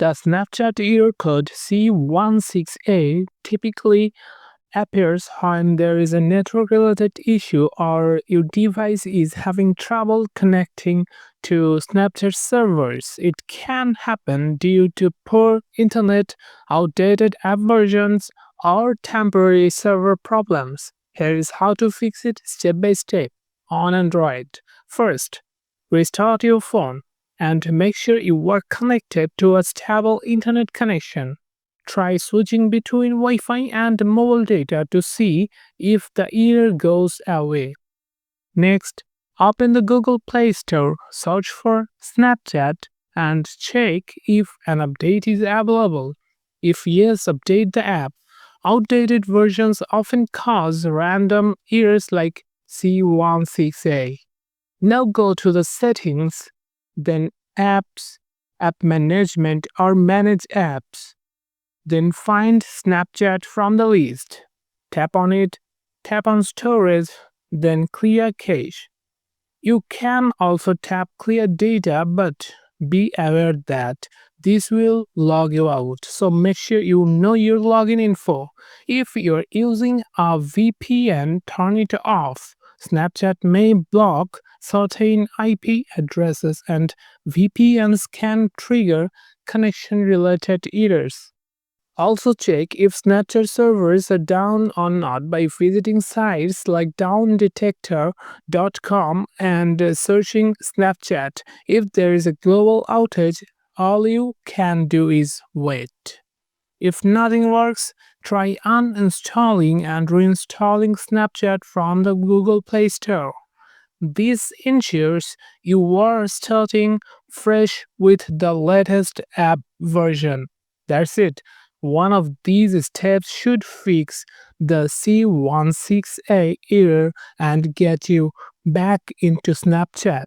The Snapchat error code C16A typically appears when there is a network related issue or your device is having trouble connecting to Snapchat servers. It can happen due to poor internet, outdated app versions, or temporary server problems. Here is how to fix it step by step on Android. First, restart your phone and make sure you are connected to a stable internet connection. Try switching between Wi Fi and mobile data to see if the error goes away. Next, open the Google Play Store, search for Snapchat, and check if an update is available. If yes, update the app. Outdated versions often cause random errors like C16A. Now go to the settings, then apps, app management or manage apps. Then find Snapchat from the list. Tap on it, tap on storage, then clear cache. You can also tap clear data, but be aware that this will log you out. So make sure you know your login info. If you're using a VPN, turn it off. Snapchat may block certain IP addresses, and VPNs can trigger connection related errors. Also check if Snapchat servers are down or not by visiting sites like downdetector.com and searching Snapchat. If there is a global outage, all you can do is wait. If nothing works, try uninstalling and reinstalling Snapchat from the Google Play Store. This ensures you are starting fresh with the latest app version. That's it. One of these steps should fix the C16A error and get you back into Snapchat.